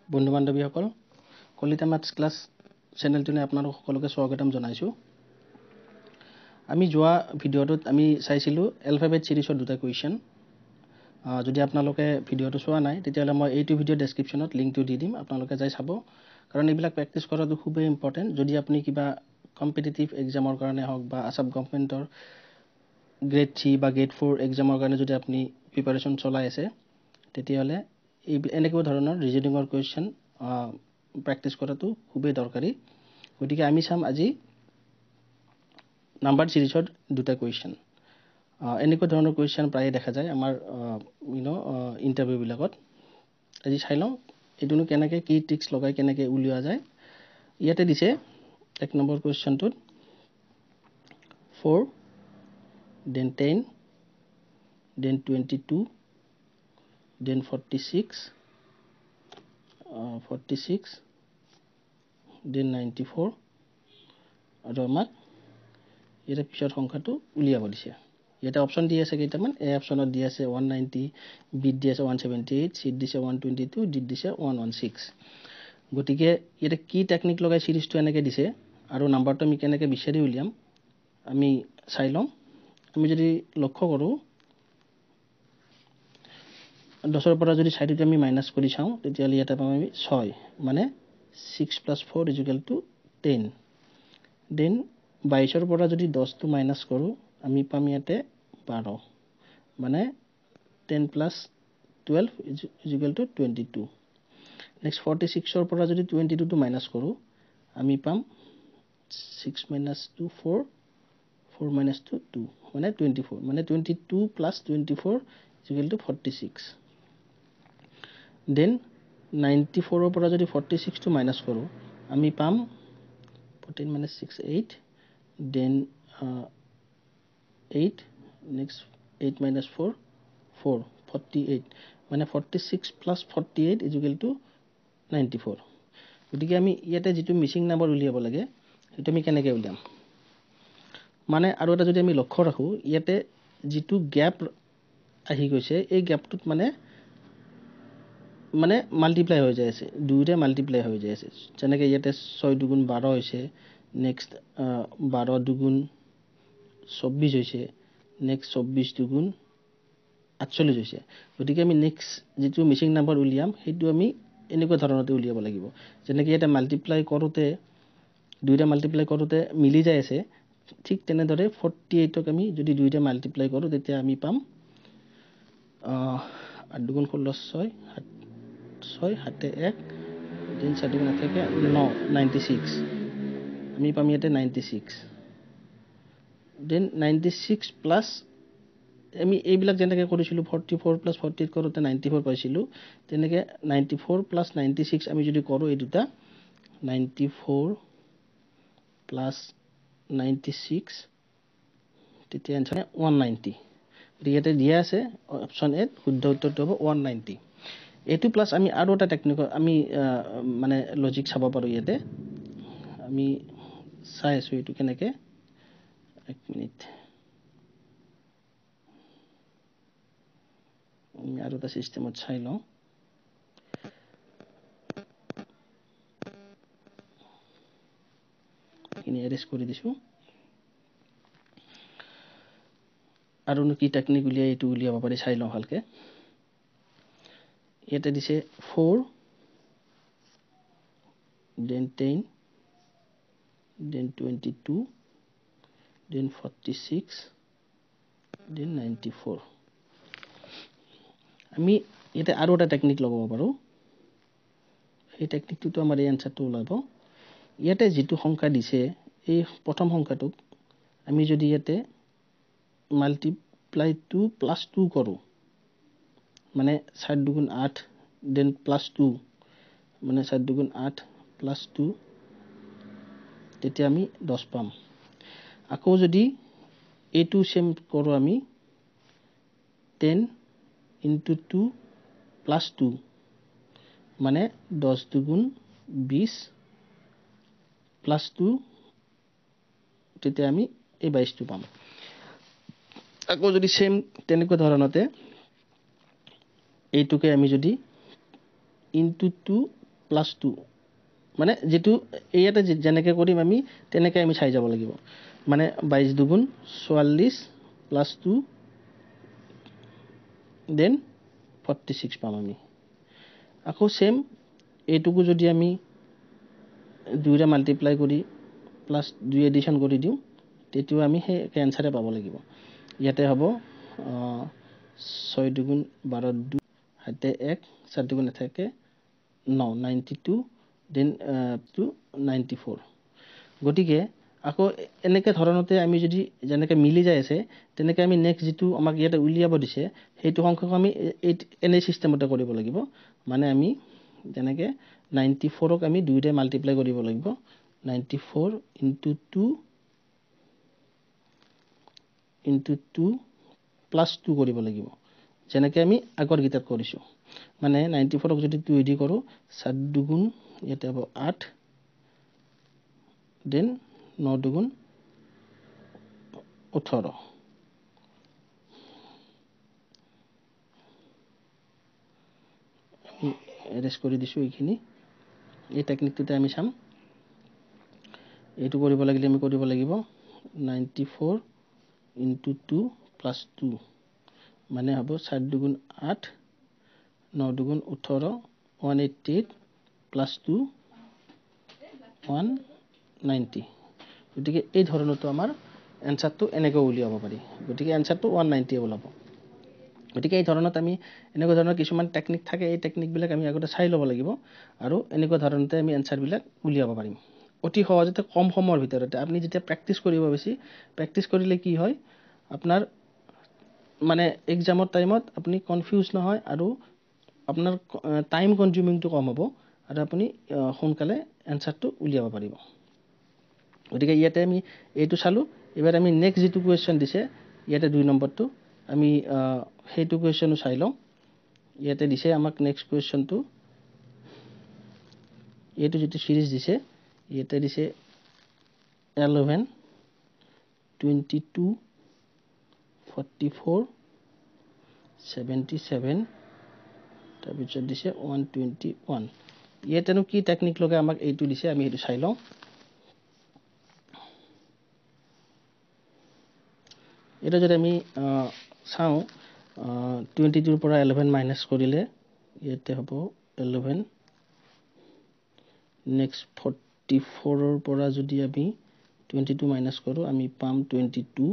বন্ধু বান্ধৱীসকল Kalita maths class চেনেলটোনে আপোনালোক সকলোকে স্বাগতম জনাইছো আমি যোৱা ভিডিঅ'টোত আমি চাইছিলো এলফাবেট সিৰিজৰ দুটা কোৱেশ্চন যদি আপোনালোকে ভিডিঅ'টো চোৱা নাই তেতিয়াহলে মই এইটো ভিডিঅ' ডেসক্ৰিপচনত লিংকটো দি দিম আপোনালোকে যাই চাব কাৰণ এইবিলাক প্ৰেক্টিস কৰাটো খুবেই ইম্পৰ্টেন্ট যদি আপুনি কিবা কম্পিটিটিভ এক্সামৰ কাৰণে হওক বা আসাম গভৰ্ণমেণ্টৰ গ্ৰেড 3 বা গ্ৰেড 4 এক্সামৰ কাৰণে যদি আপুনি প্ৰিপাৰেচন চলাই আছে তেতিয়াহলে এই এনেকুৱা ধৰণৰ ৰিজনিংৰ কোৱেশ্চন প্ৰেক্টিস কৰাটো খুবেই দৰকাৰী গতিকে আমি চাম আজি নাম্বাৰ সিৰিজৰ দুটা কোৱেশ্চন এনেকুৱা ধৰণৰ কোৱেশ্চন প্ৰায় দেখা যায় আমাৰ ইন্টাৰভিউ বিলাকত আজি চাই লওঁ এটোনো কেনেকৈ কি ট্ৰিক্স লগাই কেনেকৈ উলিওৱা যায় ইয়াতে দিছে এক number কোৱেশ্চনটোত 4 then 10 then 22 then 46 then 94 আৰু আমাক ইয়াৰ পিছৰ সংখ্যাটো উলিয়াব দিছে ইয়াতে অপচন দি আছে কেইটামান এ অপচনত দি আছে 190 বি দি আছে 178 সি দিছে 122 ডি দিছে 116 গতিকে ইয়াতে কি টেকনিক লগাই সিৰিজটো এনেকৈ দিছে আৰু নাম্বাৰটো আমি কেনেকৈ বিচাৰি উলিয়াম আমি চাই লম আমি যদি লক্ষ্য কৰো 10 ৰ পৰা যদি সাইডটো আমি মাইনাস কৰি চাও তেতিয়ালে ইয়াতে পাম আমি 6 মানে 6 + 4 = 10 দেন 22 ৰ পৰা যদি 10 টো মাইনাস কৰো আমি পাম ইয়াতে 12 মানে 10 + 12 = 22 নেক্সট 46 ৰ পৰা যদি 22 টো মাইনাস কৰো আমি পাম 6 - 2 4 4 - 2 2 মানে 24 মানে 22 + 24 = 46 then 94 ৰ পৰা যদি 46 টো মাইনাস কৰো আমি পাম 14 - 6 8 then 8 next 8 - 4 4 48 মানে 46 + 48 = 94 গতিকে আমি ইয়াতে যেটো মিসিং নাম্বাৰ উলিয়াব লাগে সেইটো আমি কেনেকৈ উলিয়াম মানে আৰু এটা যদি আমি লক্ষ্য ৰাখো ইয়াতে যেটো গ্যাপ আহি গৈছে এই গ্যাপটোত মানে মাল্টিপ্লাই হৈ যায় আছে দুইৰে মাল্টিপ্লাই হৈ যায় আছে যেনেকৈ ইয়াতে 6 * 2 = 12 হৈছে নেক্সট 12 * 2 = 24 হৈছে নেক্সট 24 * 2 = 48 হৈছে গতিকে আমি নেক্সট যেটো মিসিং নাম্বাৰ উলিয়াম হেতু আমি এনেকুৱা ধৰণতে উলিয়াব লাগিব যেনেকৈ ইয়াতে মাল্টিপ্লাই কৰোতে দুইৰে মাল্টিপ্লাই কৰোতে মিলি যায় আছে ঠিক তেনেদৰে 48 ক আমি যদি দুইৰে মাল্টিপ্লাই কৰো তেতিয়া আমি পাম 8 * 2 = 16 6 7 1 then 7 * 2 থাকে 9 96 আমি পাম ইয়াতে 96 then 96 plus আমি এইবিলাক যেনেকৈ কৰিছিলো 44 + 48 কৰোতে 94 পাইছিলো তেনেকৈ 94 + 96 আমি যদি কৰো এই দুটা 94 + 96 তেতিয়া আনসাৰ 190 ইয়াতে দিয়া আছে অপচন এ শুদ্ধ উত্তৰটো হ'ব 190 এটো প্লাস আমি আৰু এটা টেকনিক আমি মানে লজিক চাব পাৰো ইয়াতে আমি চাই আছো এটো কেনেকৈ এক মিনিট আমি আৰু এটা সিস্টেমত চাই লওঁ ইনি এৰেজ কৰি দিছো আৰু কি টেকনিক উলিয়াই এটো উলিয়াব পাৰি চাই লওঁ ভালকে ইয়াতে দিছে 4 then 10 then 22 then 46 then 94 আমি ইয়াতে আৰু এটা টেকনিক লগাব পাৰো এই টেকনিকটো আমাৰ এই আনসাৰটো ওলাব ইয়াতে যেটো সংখ্যা দিছে এই প্ৰথম সংখ্যাটোক আমি যদি ইয়াতে মাল্টিপ্লাই 2 + 2 কৰো মানে 7 * 2 = 8 then +2 মানে 7 * 2 = 8 +2 তেতিয়া আমি 10 পাম আকৌ যদি a2 সেম কৰো আমি 10 * 2 + 2 মানে 10 * 2 = 20 +2 তেতিয়া আমি এই 22 টো পাম আকৌ যদি সেম তেনেকুৱা ধৰণতে এইটোকে আমি যদি into 2 প্লাছ 2 মানে যেটো ইয়াতে যেনেকৈ কৰিম আমি তেনেকৈ আমি চাই যাব লাগিব মানে 22 দুগুণ 44 প্লাছ 2 দেন 46 পাম আমি আকৌ সেম এইটুকু যদি আমি 2 ৰে মাল্টিপ্লাই কৰি প্লাছ 2 এডিশন কৰি দিও তেতিয়াও আমি সেই এনসাৰে পাব লাগিব ইয়াতে হ'ব 6 দুগুণ 12 2 হাতে 1 7 দুগুণ থাকে 9 92 দেন টু 94 গটিকে আকৌ এনেকৈ ধৰণতে আমি যদি যেনেকৈ মিলি যায় আছে তেনেকৈ আমি নেক্সট যেটো আমাক ইয়াতে উলিয়াব দিছে সেইটো সংখ্যক আমি এনে সিস্টেমতে কৰিব লাগিব মানে আমি যেনেকৈ 94 ক আমি 2 ৰে মাল্টিপ্লাই কৰিব লাগিব 94 into 2 plus 2 কৰিব লাগিব যেনেকৈ আমি আগৰ গিটাত কৰিছো মানে 94 ক যদি 2 দি কৰো 7 দুগুণ ইয়াতে হ'ব 8 দেন 9 দুগুণ 18 আমি এৰেজ কৰি দিছো এইখিনি এই টেকনিকটোতে আমি চাম এইটো কৰিব লাগিলে আমি কৰিব লাগিব 94 into 2 plus 2 মানে হ'ব 7 দুগুণ 8 9 দুগুণ 18 188 plus 2 190 গতিকে এই ধৰণটো আমাৰ এনসাৰটো এনেকৈ উলিয়াব পাৰি গতিকে এনসাৰটো 190 ওলাব গতিকে এই ধৰণত আমি এনেকুৱা ধৰণৰ কিছুমান টেকনিক থাকে এই টেকনিক বিলাক আমি আগতে চাই ল'ব লাগিব আৰু এনেকুৱা ধৰণতে আমি এনসাৰ বিলাক উলিয়াব পাৰিম অতি সহজতে কম সময়ৰ ভিতৰতে আপুনি যেতিয়া প্ৰেক্টিস কৰিব বেছি প্ৰেক্টিস কৰিলে কি হয় আপোনাৰ মানে এক্সামৰ টাইমত আপুনি কনফিউজ নহয় আৰু আপোনাৰ টাইম কনজিউমিংটো কম হ'ব আৰু আপুনি সোনকালে এনসাৰটো উলিয়াব পাৰিব গতিকে ইয়াতে আমি এইটো চালো এবাৰ আমি নেক্সট যেটো কোৱেশ্চন দিছে ইয়াতে 2 নম্বৰটো আমি সেইটো কোৱেশ্চনও চাই লওঁ ইয়াতে দিছে আমাক নেক্সট কোৱেশ্চনটো এইটো যেটো সিৰিজ দিছে ইয়াতে দিছে 11 22 44 77 তাৰপিছত দিছে 121 ইয়াতেনো কি টেকনিক লগে আমাক এইটো দিছে আমি সেইটো চাই লওঁ এটা যদি আমি চাওঁ 22 ৰ পৰা 11 মাইনাস কৰিলে ইয়াতে হ'ব 11 নেক্সট 44 ৰ পৰা যদি আমি 22 মাইনাস কৰো আমি পাম 22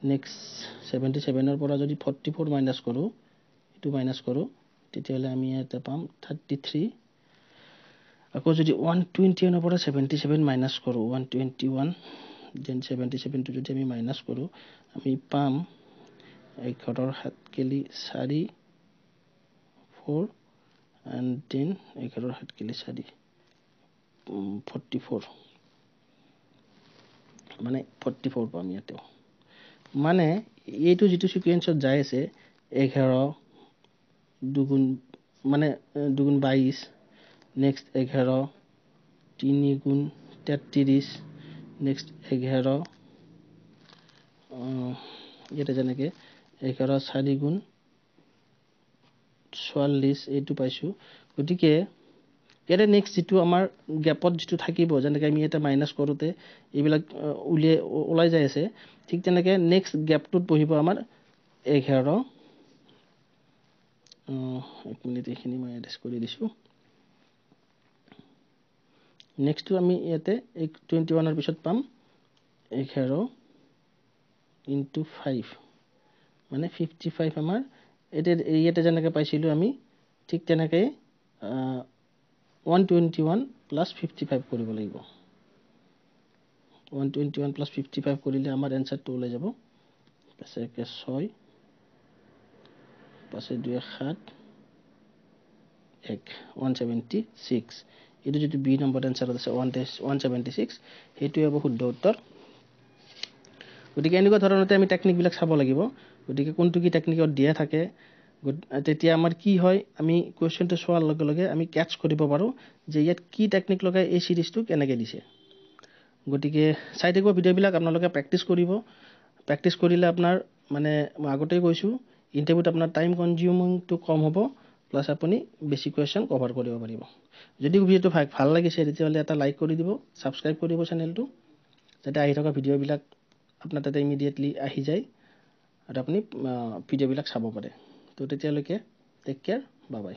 নেক্সট 77 ৰ পৰা যদি 44 মাইনাস কৰো এটো মাইনাস কৰো তেতিয়ালে আমি ইয়াতে পাম 33 আকৌ যদি 120 ৰ পৰা 77 মাইনাস কৰো 121 দেন 77 টো যদি আমি মাইনাস কৰো আমি পাম 11 ৰ 7 কেলি 4 4 and then 11 ৰ 7 কেলি 4 44 মানে 44 পাম ইয়াতে মানে এইটো যেটো সিকোয়েন্সত যাই আছে 11 দুগুণ মানে দুগুণ 22 নেক্সট 11 3 গুণ 33 নেক্সট 11 ইয়াতে যেনেকৈ 11 4 গুণ 44 এইটো পাইছো গতিকে ইয়াতে নেক্সট যেটো আমাৰ গ্যাপত যেটো থাকিব যেনেকৈ আমি এটা মাইনাস কৰোতে এইবিলাক ওলাই যায় আছে ঠিক তেনেকৈ নেক্সট গ্যাপটোত বহিব আমাৰ 11 এক মিনিট এখিনি মই এড্ৰেছ কৰি দিছো নেক্সট আমি ইয়াতে 21 ৰ পিছত পাম 11 into 5 মানে 55 আমাৰ ইয়াতে যেনেকৈ পাইছিলো আমি ঠিক তেনেকৈ 121 plus 55 কৰিব লাগিব 121 plus 55 কৰিলে আমাৰ এনসাৰটো ওলাই যাব পাছে 6 পাছে 2 7 1 176 এটো যদি বি নম্বৰ এনসাৰ আছে 176 হেতু হ'ব শুদ্ধ উত্তৰ গতিকে এনেকুৱা ধৰণতে আমি টেকনিক বিলাক চাব লাগিব গতিকে কোনটো কি টেকনিকত দিয়া থাকে তেতিয়া আমাৰ কি হয় আমি কোৱেশ্চনটো সোৱাৰ লগে লগে আমি ক্যাচ কৰিব পাৰো যে ইয়াত কি টেকনিক লগাই এই সিৰিজটো কেনেকৈ দিছে গতিকে চাই থাকিব ভিডিওবিলাক আপোনালোকে প্ৰেক্টিস কৰিব প্ৰেক্টিস কৰিলে আপোনাৰ মানে মই আগতেই কৈছো ইন্টাৰভিউত আপোনাৰ টাইম কনজিউমিংটো কম হ'ব প্লাছ আপুনি বেছি কুৱেশ্যন কভাৰ কৰিব পাৰিব যদি ভিডিঅ'টো ভাল লাগিছে তেতিয়াহ'লে এটা লাইক কৰি দিব ছাবস্ক্ৰাইব কৰিব চেনেলটো যাতে আহি থকা ভিডিঅ'বিলাক আপোনাৰ তাতে ইমিডিয়েটলি আহি যায় আৰু আপুনি ভিডিঅ'বিলাক চাব পাৰে তো তেতিয়ালৈকে টেক কেয়াৰ বাই বাই